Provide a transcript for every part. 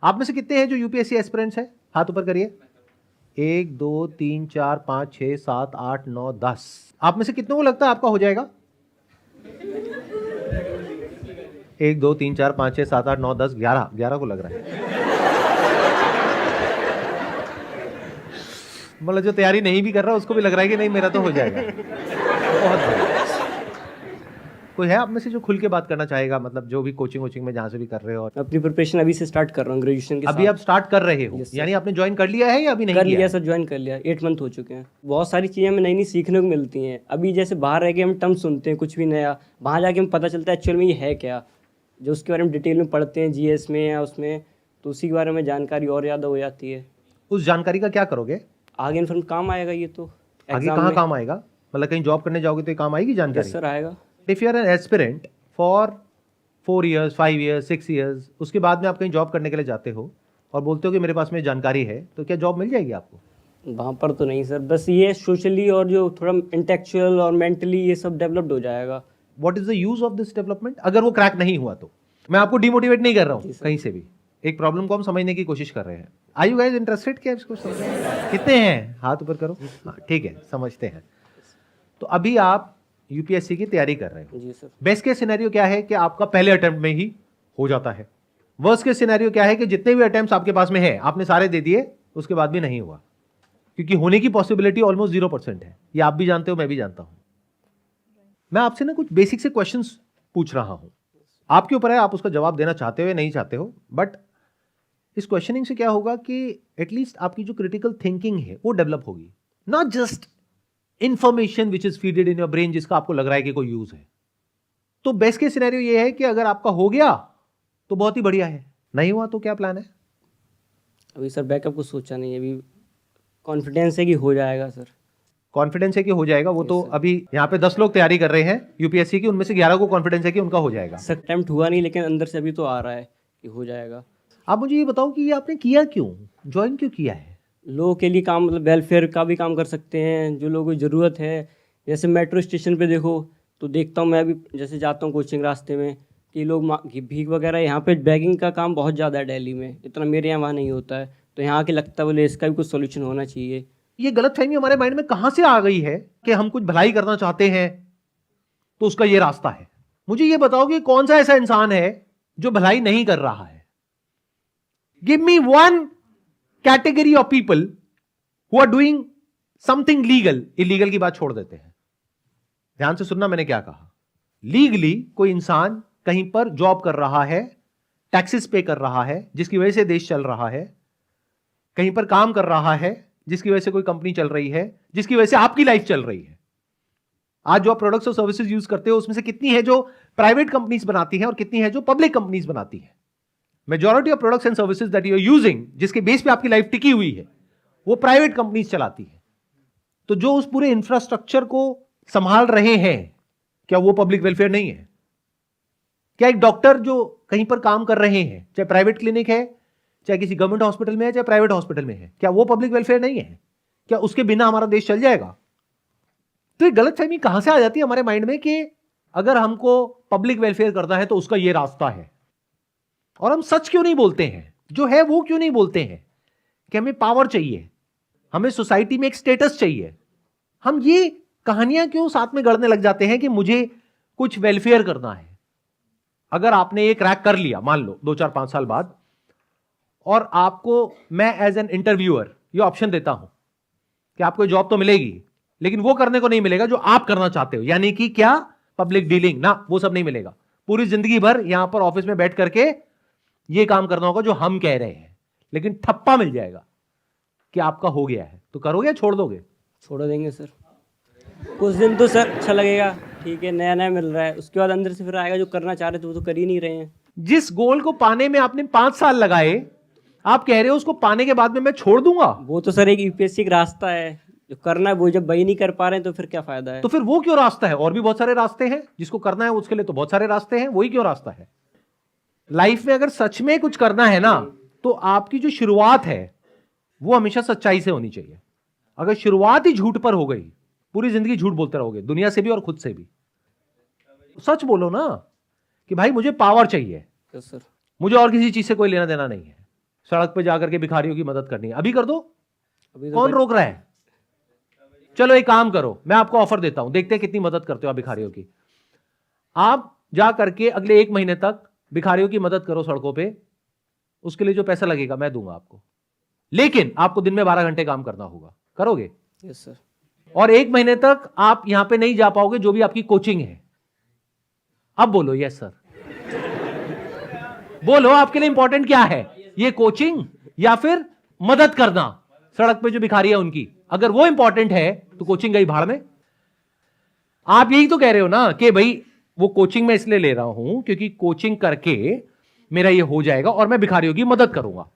आप में से कितने हैं जो यूपीएससी एस्पिरेंट्स हैं? हाथ ऊपर करिए। 1 2 3 4 5 6 7 8 9 10। आप में से कितनों को लगता है आपका हो जाएगा? 1 2 3 4 5 6 7 8 9 10 11 को लग रहा है। मतलब जो तैयारी नहीं भी कर रहा उसको भी लग रहा है कि नहीं मेरा तो हो जाएगा। बहुत बढ़िया। कोई है आप में से जो खुल के बात करना चाहेगा, मतलब जो भी कोचिंग में जहाँ से भी कर रहे हो? और अपनी प्रिपरेशन अभी से स्टार्ट कर रहा हूँ ग्रेजुएशन के अभी साथ। आप स्टार्ट कर रहे हो? यानी आपने ज्वाइन कर लिया है या अभी नहीं कर किया? लिया सर, ज्वाइन कर लिया, 8 मंथ हो चुके हैं। बहुत सारी चीज़ें हमें नई नई सीखने को मिलती हैं। अभी जैसे बाहर रह के हम टर्म सुनते हैं कुछ भी नया, वहाँ जाके हमें पता चलता है एक्चुअल में ये है क्या, जो उसके बारे में डिटेल में पढ़ते हैं जीएस में या उसमें, तो उसी के बारे में जानकारी और ज़्यादा हो जाती है। उस जानकारी का क्या करोगे आगे इन्फॉर्म काम आएगा ये तो आगे? एग्जाम कहाँ में। काम आएगा? मतलब कहीं जॉब करने जाओगे तो ये काम आएगी जानकारी? सर आएगा। If you are an aspirant for 4 years 5 years 6 years, उसके बाद में आप कहीं जॉब करने के लिए जाते हो और बोलते हो कि मेरे पास में जानकारी है, तो क्या जॉब मिल जाएगी आपको? वहाँ पर तो नहीं सर, बस ये सोशली और जो थोड़ा इंटेलेक्चुअल और मेंटली ये सब डेवलप्ड हो जाएगा। What is the use of this development? अगर वो क्रैक नहीं हुआ तो मैं आपको डिमोटिवेट नहीं कर रहा हूँ कहीं से भी, एक प्रॉब्लम को हम समझने की कोशिश कर रहे हैं। Are you guys interested? क्या इसको समझ कितने हैं? हाथ ऊपर करो। हाँ ठीक है, समझते हैं। तो अभी आप यूपीएससी की तैयारी कर रहे हो। जी सर। बेस्ट केस सिनेरियो क्या है कि आपका पहले अटेम्प्ट में ही हो जाता है। वर्स्ट केस सिनेरियो क्या है कि जितने भी अटेम्प्ट्स आपके पास में है आपने सारे दे दिए, उसके बाद भी नहीं हुआ, क्योंकि होने की पॉसिबिलिटी ऑलमोस्ट 0% है। ये आप भी जानते हो, मैं भी जानता हूं। मैं आपसे ना कुछ बेसिक से क्वेश्चंस पूछ रहा हूं, आपके ऊपर है आप उसका जवाब देना चाहते हो या नहीं चाहते हो। बट इस क्वेश्चनिंग से क्या होगा कि एटलीस्ट आपकी जो क्रिटिकल थिंकिंग है वो डेवलप होगी, not just information which is feeded in your brain जिसका आपको लग रहा है कि कोई यूज है। तो बेस्ट केस सिनेरियो ये है कि अगर आपका हो गया तो बहुत ही बढ़िया है, नहीं हुआ तो क्या प्लान है? अभी सर बैकअप को सोचा नहीं है, अभी कॉन्फिडेंस है कि हो जाएगा सर। कॉन्फिडेंस है कि हो जाएगा? वो तो अभी यहाँ पे 10 लोग तैयारी कर रहे हैं यूपीएससी की, उनमें से 11 को कॉन्फिडेंस है कि उनका हो जाएगा। सर अटेम्प्ट हुआ नहीं, लेकिन अंदर से अभी तो आ रहा है कि हो जाएगा। आप मुझे ये बताओ कि ये आपने किया क्यों, ज्वाइन क्यों किया है? लोगों के लिए काम, मतलब वेलफेयर का भी काम कर सकते हैं, जो लोगों को ज़रूरत है। जैसे मेट्रो स्टेशन पे देखो तो देखता हूँ मैं, अभी जैसे जाता हूँ कोचिंग रास्ते में, कि लोग भीख वगैरह, यहाँ पे बैगिंग का काम बहुत ज़्यादा है दिल्ली में, इतना मेरे यहाँ वहाँ नहीं होता है। तो यहाँ के लगता है बोले इसका भी कुछ सोल्यूशन होना चाहिए। ये गलतफहमी हमारे माइंड में कहां से आ गई है कि हम कुछ भलाई करना चाहते हैं तो उसका ये रास्ता है? मुझे ये बताओ कि कौन सा ऐसा इंसान है जो भलाई नहीं कर रहा है? Give me one category of people who are doing something legal. Illegal की बात छोड़ देते हैं, ध्यान से सुनना मैंने क्या कहा। लीगली कोई इंसान कहीं पर जॉब कर रहा है, टैक्सेस पे कर रहा है जिसकी वजह से देश चल रहा है, कहीं पर काम कर रहा है जिसकी वजह से कोई कंपनी चल रही है, जिसकी वजह से आपकी लाइफ चल रही है। आज जो आप प्रोडक्ट्स और सर्विसेज यूज करते हो उसमें से कितनी है जो प्राइवेट कंपनीज बनाती हैं और कितनी है जो पब्लिक कंपनीज बनाती हैं? Majority of products and services that you are using, जिसके बेस पे आपकी लाइफ टिकी हुई है, वो प्राइवेट कंपनीज चलाती है। तो जो उस पूरे इंफ्रास्ट्रक्चर को संभाल रहे हैं, क्या वो पब्लिक वेलफेयर नहीं है? क्या एक डॉक्टर जो कहीं पर काम कर रहे हैं, चाहे प्राइवेट क्लिनिक है, चाहे किसी गवर्नमेंट हॉस्पिटल में है, चाहे प्राइवेट हॉस्पिटल में है, क्या वो पब्लिक वेलफेयर नहीं है? क्या उसके बिना हमारा देश चल जाएगा? तो ये गलतफहमी कहां से आ जाती है हमारे माइंड में कि अगर हमको पब्लिक वेलफेयर करना है तो उसका ये रास्ता है। और हम सच क्यों नहीं बोलते हैं, जो है वो क्यों नहीं बोलते हैं कि हमें पावर चाहिए, हमें सोसाइटी में एक स्टेटस चाहिए? हम ये कहानियां क्यों साथ में गढ़ने लग जाते हैं कि मुझे कुछ वेलफेयर करना है? अगर आपने ये क्रैक कर लिया, मान लो 2 4 5 साल बाद, और आपको मैं एज एन इंटरव्यूअर ये ऑप्शन देता हूं कि आपको जॉब तो मिलेगी लेकिन वो करने को नहीं मिलेगा जो आप करना चाहते हो, यानी कि क्या? पब्लिक डीलिंग ना, वो सब नहीं मिलेगा। पूरी जिंदगी भर यहां पर ऑफिस में बैठ करके ये काम करना होगा जो हम कह रहे हैं, लेकिन ठप्पा मिल जाएगा कि आपका हो गया है। तो करोगे या छोड़ दोगे? छोड़ देंगे सर। कुछ दिन तो सर अच्छा लगेगा, ठीक है नया नया मिल रहा है, उसके बाद अंदर से फिर आएगा जो करना चाह रहे थे वो तो कर ही नहीं रहे हैं। जिस गोल को पाने में आपने 5 साल लगाए, आप कह रहे हो उसको पाने के बाद में मैं छोड़ दूंगा? वो तो सर एक यूपीएससी का रास्ता है, जो करना है वो जब वही नहीं कर पा रहे हैं तो फिर क्या फायदा है? तो फिर वो क्यों रास्ता है? और भी बहुत सारे रास्ते हैं, जिसको करना है उसके लिए तो बहुत सारे रास्ते हैं, वही क्यों रास्ता है? लाइफ में अगर सच में कुछ करना है ना, तो आपकी जो शुरुआत है वो हमेशा सच्चाई से होनी चाहिए। अगर शुरुआत ही झूठ पर हो गई, पूरी जिंदगी झूठ बोलते रहोगे, दुनिया से भी और खुद से भी। सच बोलो ना कि भाई मुझे पावर चाहिए, तो सर मुझे और किसी चीज से कोई लेना देना नहीं है। सड़क पे जाकर के भिखारियों की मदद करनी है, अभी कर दो, अभी तो कौन रोक रहा है? चलो एक काम करो, मैं आपको ऑफर देता हूं, देखते हैं कितनी मदद करते हो आप भिखारियों की। आप जा करके अगले 1 महीने तक भिखारियों की मदद करो सड़कों पे, उसके लिए जो पैसा लगेगा मैं दूंगा आपको, लेकिन आपको दिन में 12 घंटे काम करना होगा। करोगे? Yes sir. और 1 महीने तक आप यहां पे नहीं जा पाओगे, जो भी आपकी कोचिंग है। अब बोलो यस सर, बोलो आपके लिए इंपॉर्टेंट क्या है, ये कोचिंग या फिर मदद करना सड़क पे जो भिखारी है उनकी? अगर वो इंपॉर्टेंट है तो कोचिंग गई भाड़ में। आप यही तो कह रहे हो ना कि भाई वो कोचिंग में इसलिए ले रहा हूं क्योंकि कोचिंग करके मेरा ये हो जाएगा और मैं भिखारियों की मदद करूंगा।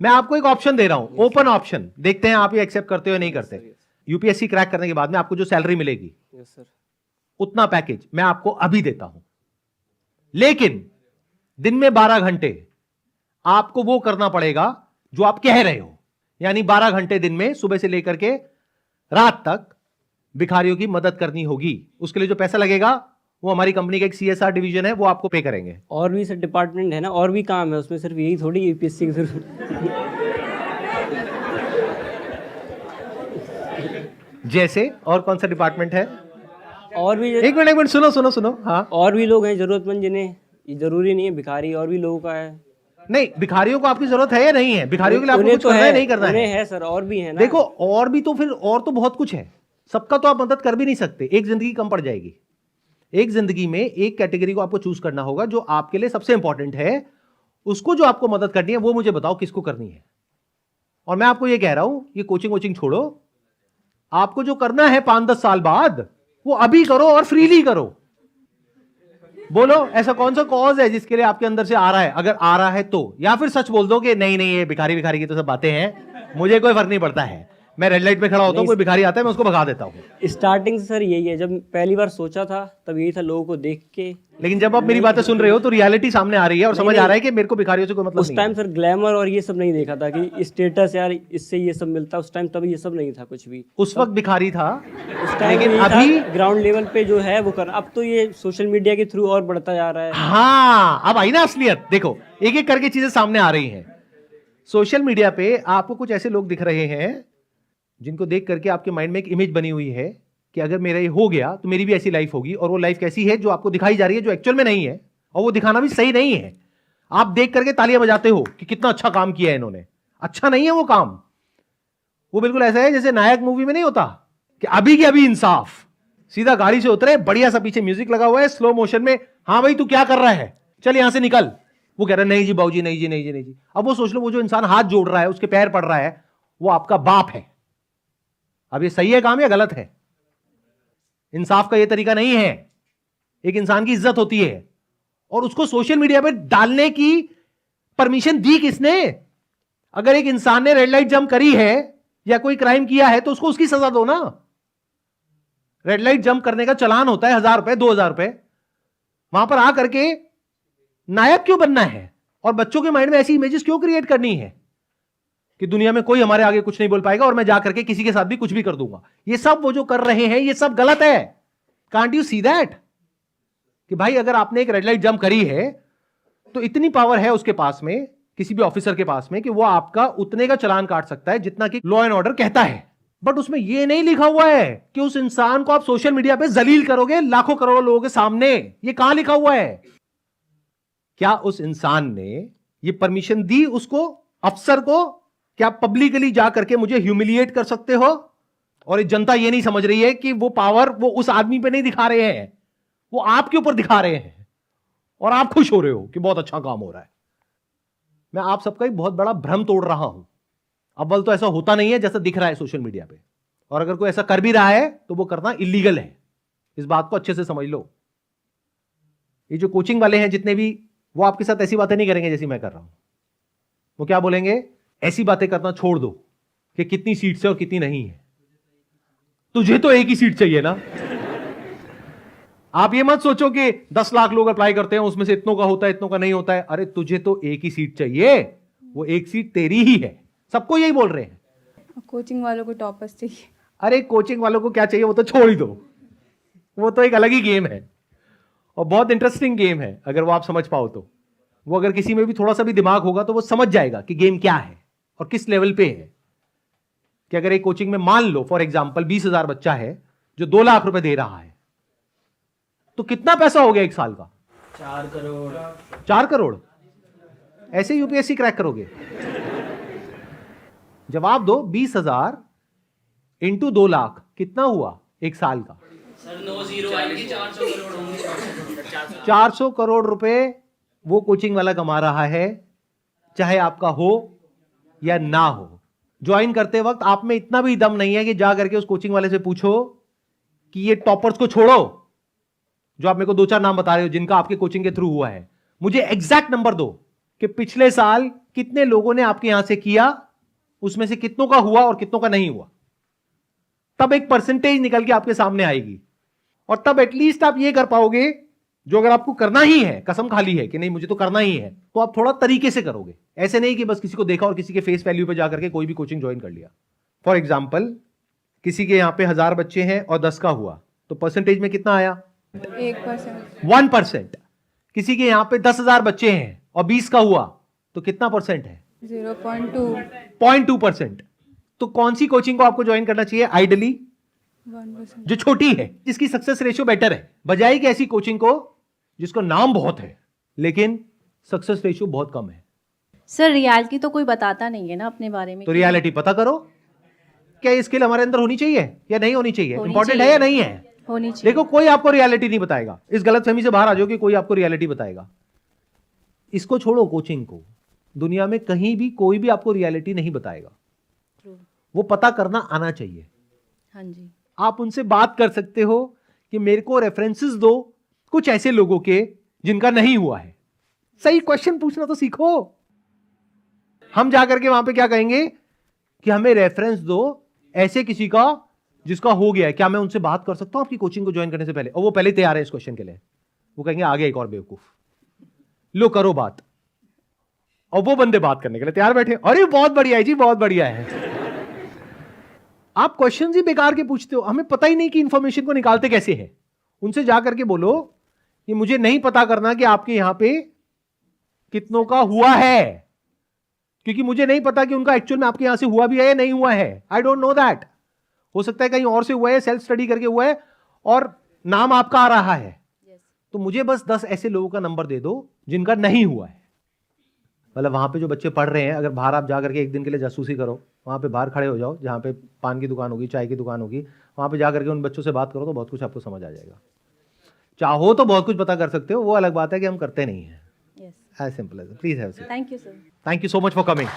मैं आपको एक ऑप्शन दे रहा हूं, ओपन ऑप्शन, देखते हैं आप ये एक्सेप्ट करते हो या नहीं करते। यूपीएससी क्रैक करने के बाद में आपको जो सैलरी मिलेगी, यस सर। उतना पैकेज मैं आपको अभी देता हूं, लेकिन दिन में 12 घंटे आपको वो करना पड़ेगा जो आप कह रहे हो, यानी 12 घंटे दिन में सुबह से लेकर के रात तक भिखारियों की मदद करनी होगी। उसके लिए जो पैसा लगेगा वो हमारी कंपनी का एक सीएसआर डिवीजन है, वो आपको पे करेंगे। और भी सर डिपार्टमेंट है ना, और भी काम है उसमें, सिर्फ यही थोड़ी यूपीएससी की जरूरत। जैसे और कौन सा डिपार्टमेंट है? और भी एक मिनट सुनो सुनो सुनो। हाँ, और भी लोग हैं जरूरतमंद, जिन्हें ये जरूरी नहीं है भिखारी, और भी लोगों का है। नहीं, भिखारियों को आपकी जरूरत है या नहीं है? भिखारियों के लिए आपको उन्हें कुछ तो करना है, है नहीं करना उन्हें है? है सर, और भी है ना। देखो, और भी तो फिर और तो बहुत कुछ है, सबका तो आप मदद कर भी नहीं सकते, एक जिंदगी कम पड़ जाएगी। एक जिंदगी में एक कैटेगरी को आपको चूज करना होगा जो आपके लिए सबसे इंपॉर्टेंट है, उसको जो आपको मदद करनी है वो मुझे बताओ किसको करनी है। और मैं आपको ये कह रहा हूं, ये कोचिंग वोचिंग छोड़ो, आपको जो करना है 5-10 साल बाद वो अभी करो और फ्रीली करो। बोलो ऐसा कौन सा कॉज है जिसके लिए आपके अंदर से आ रहा है? अगर आ रहा है तो, या फिर सच बोल दो कि नहीं नहीं ये भिखारी भिखारी की तो सब बातें हैं, मुझे कोई फर्क नहीं पड़ता है, मैं रेड लाइट पे खड़ा होता हूं, कोई भिखारी आता है मैं उसको भगा देता हूं। स्टार्टिंग से सर यही है, जब पहली बार सोचा था तब यही था, लोगों को देख के। लेकिन जब आप मेरी बातें सुन रहे हो तो रियलिटी सामने आ रही है और समझ आ रहा है कि मेरे को भिखारियों से कोई मतलब उस नहीं टाइम है। सर ग्लैमर और ये सब नहीं देखा था कि स्टेटस यार इससे ये सब मिलता, उस टाइम तब ये सब नहीं था कुछ भी। उस वक्त भिखारी था, उस टाइम लेकिन अभी अभी ग्राउंड लेवल पे जो है वो कर, अब तो ये सोशल मीडिया के थ्रू और बढ़ता जा रहा है। हाँ, अब आई ना असलियत। देखो एक एक करके चीजें सामने आ रही हैं। सोशल मीडिया पे आपको कुछ ऐसे लोग दिख रहे हैं जिनको देख करके आपके माइंड में एक इमेज बनी हुई है कि अगर मेरा ये हो गया तो मेरी भी ऐसी लाइफ होगी, और वो लाइफ कैसी है जो आपको दिखाई जा रही है, जो एक्चुअल में नहीं है, और वो दिखाना भी सही नहीं है। आप देख करके तालियां बजाते हो कि कितना अच्छा काम किया है इन्होंने, अच्छा नहीं है वो काम। वो बिल्कुल ऐसा है जैसे नायक मूवी में नहीं होता कि अभी की अभी इंसाफ, सीधा गाड़ी से उतरे, बढ़िया सा पीछे म्यूजिक लगा हुआ है स्लो मोशन में, हाँ भाई तू क्या कर रहा है, चल यहां से निकल। वो कह रहा है नहीं जी बाबूजी, नहीं जी, नहीं जी, नहीं जी। अब वो सोच लो, वो जो इंसान हाथ जोड़ रहा है, उसके पैर पड़ रहा है, वो आपका बाप है। अब ये सही है काम या गलत है? इंसाफ का ये तरीका नहीं है। एक इंसान की इज्जत होती है, और उसको सोशल मीडिया पे डालने की परमिशन दी किसने? अगर एक इंसान ने रेड लाइट जंप करी है या कोई क्राइम किया है तो उसको उसकी सजा दो ना। रेड लाइट जंप करने का चालान होता है 1000 रुपए, 2000 रुपए। वहां पर आकर के नायक क्यों बनना है, और बच्चों के माइंड में ऐसी इमेजेस क्यों क्रिएट करनी है कि दुनिया में कोई हमारे आगे कुछ नहीं बोल पाएगा और मैं जाकर के किसी के साथ भी कुछ भी कर दूंगा? ये सब वो जो कर रहे हैं ये सब गलत है। Can't you see that? कि भाई अगर आपने एक रेड लाइट जंप करी है तो इतनी पावर है उसके पास में, किसी भी ऑफिसर के पास में, कि वो आपका उतने का चालान काट सकता है जितना कि लॉ एंड ऑर्डर कहता है। बट उसमें ये नहीं लिखा हुआ है कि उस इंसान को आप सोशल मीडिया पे जलील करोगे लाखों करोड़ों लोगों के सामने। ये कहां लिखा हुआ है? क्या उस इंसान ने ये परमिशन दी उसको, अफसर को, क्या पब्लिकली जाकर के मुझे ह्यूमिलिएट कर सकते हो? और जनता ये नहीं समझ रही है कि वो पावर वो उस आदमी पे नहीं दिखा रहे हैं, वो आपके ऊपर दिखा रहे हैं, और आप खुश हो रहे हो कि बहुत अच्छा काम हो रहा है। मैं आप सबका एक बहुत बड़ा भ्रम तोड़ रहा हूं। अव्वल तो ऐसा होता नहीं है जैसा दिख रहा है सोशल मीडिया पे, और अगर कोई ऐसा कर भी रहा है तो वो करना इलीगल है। इस बात को अच्छे से समझ लो। ये जो कोचिंग वाले हैं जितने भी, वो आपके साथ ऐसी बातें नहीं करेंगे जैसी मैं कर रहा हूं। वो क्या बोलेंगे? ऐसी बातें करना छोड़ दो कि कितनी सीट्स है और कितनी नहीं है। तुझे तो एक ही सीट चाहिए ना। आप ये मत सोचो कि 10 लाख लोग अप्लाई करते हैं, उसमें से इतनों का होता है, इतनों का नहीं होता है। अरे तुझे तो एक ही सीट चाहिए, वो एक सीट तेरी ही है। सबको यही बोल रहे हैं। कोचिंग वालों को टॉपर्स चाहिए। अरे कोचिंग वालों को क्या चाहिए वो तो छोड़ ही दो, वो तो एक अलग ही गेम है, और बहुत इंटरेस्टिंग गेम है अगर वो आप समझ पाओ तो। वो अगर किसी में भी थोड़ा सा भी दिमाग होगा तो वो समझ जाएगा कि गेम क्या है और किस लेवल पे है। कि अगर एक कोचिंग में मान लो फॉर एग्जाम्पल 20,000 बच्चा है जो 2 लाख रुपए दे रहा है, तो कितना पैसा हो गया एक साल का? 4 करोड़। 4 करोड़। ऐसे यूपीएससी क्रैक करोगे? जवाब दो। 20,000 इंटू 2 लाख कितना हुआ एक साल का? सर 9 जीरो आएंगे, 400 करोड़ होंगे। 400 करोड़ रुपए वो कोचिंग वाला कमा रहा है, चाहे आपका हो या ना हो। ज्वाइन करते वक्त आप में इतना भी दम नहीं है कि जा करके उस कोचिंग वाले से पूछो कि ये टॉपर्स को छोड़ो, जो आप मेरे को 2-4 नाम बता रहे हो जिनका आपके कोचिंग के थ्रू हुआ है, मुझे एग्जैक्ट नंबर दो कि पिछले साल कितने लोगों ने आपके यहां से किया, उसमें से कितनों का हुआ और कितनों का नहीं हुआ। तब एक परसेंटेज निकल के आपके सामने आएगी और तब एटलीस्ट आप ये कर पाओगे जो अगर आपको करना ही है, कसम खा ली है कि नहीं मुझे तो करना ही है, तो आप थोड़ा तरीके से करोगे। ऐसे नहीं कि बस किसी को देखा और किसी के फेस वैल्यू पे जाकर के कोई भी कोचिंग ज्वाइन कर लिया। फॉर एग्जाम्पल किसी के यहां पे 1000 बच्चे हैं और 10 का हुआ, तो परसेंटेज में कितना आया? 1%। 1%। किसी के यहां पे 10,000 बच्चे हैं और 20 का हुआ, तो कितना परसेंट है? 0.2। 0.2%। तो कौन सी कोचिंग को आपको ज्वाइन करना चाहिए आइडली? 1%। जो छोटी है, जिसकी सक्सेस रेशियो बेटर है, बजाय कि ऐसी कोचिंग को जिसको नाम बहुत है लेकिन सक्सेस रेशियो बहुत कम है। सर रियलिटी तो कोई बताता नहीं है ना अपने बारे में। तो रियलिटी पता करो। क्या ये स्किल हमारे अंदर होनी चाहिए या नहीं होनी चाहिए? होनी इंपॉर्टेंट है चाहिए। या नहीं है? होनी चाहिए। देखो कोई आपको रियलिटी नहीं बताएगा। इस गलतफहमी से बाहर आ जाओ कि कोई आपको रियलिटी बताएगा। इसको छोड़ो, कोचिंग को। दुनिया में कहीं भी कोई भी आपको रियलिटी नहीं बताएगा। True। वो पता करना आना चाहिए। हाँ जी। आप उनसे बात कर सकते हो कि मेरे को रेफरेंसेस दो कुछ ऐसे लोगों के जिनका नहीं हुआ है। सही क्वेश्चन पूछना तो सीखो। हम जाकर के वहां पे क्या कहेंगे कि हमें रेफरेंस दो ऐसे किसी का जिसका हो गया है, क्या मैं उनसे बात कर सकता हूं आपकी कोचिंग को ज्वाइन करने से पहले? और वो पहले तैयार है इस क्वेश्चन के लिए। वो कहेंगे आगे एक और बेवकूफ, लो करो बात। और वो बंदे बात करने के लिए तैयार बैठे, अरे बहुत बढ़िया है जी, बहुत बढ़िया है। आप क्वेश्चन ही बेकार के पूछते हो, हमें पता ही नहीं कि इंफॉर्मेशन को निकालते कैसे है। उनसे जाकर के बोलो कि मुझे नहीं पता करना कि आपके यहां पे कितनों का हुआ है, क्योंकि मुझे नहीं पता कि उनका एक्चुअल में आपके यहां से हुआ भी है या नहीं हुआ है। I don't know that. हो सकता है कहीं और से हुआ है, सेल्फ स्टडी करके हुआ है और नाम आपका आ रहा है। तो मुझे बस 10 ऐसे लोगों का नंबर दे दो जिनका नहीं हुआ है। मतलब वहां पे जो बच्चे पढ़ रहे हैं, अगर बाहर आप जाकर के एक दिन के लिए जासूसी करो, वहां पे बाहर खड़े हो जाओ जहां पे पान की दुकान होगी, चाय की दुकान होगी, वहां पे जाकर के उन बच्चों से बात करो तो बहुत कुछ आपको समझ आ जाएगा। चाहो तो बहुत कुछ पता कर सकते हो, वो अलग बात है कि हम करते नहीं है। Yes. As simple as. Please have a seat. Thank you sir. Thank you so much for coming.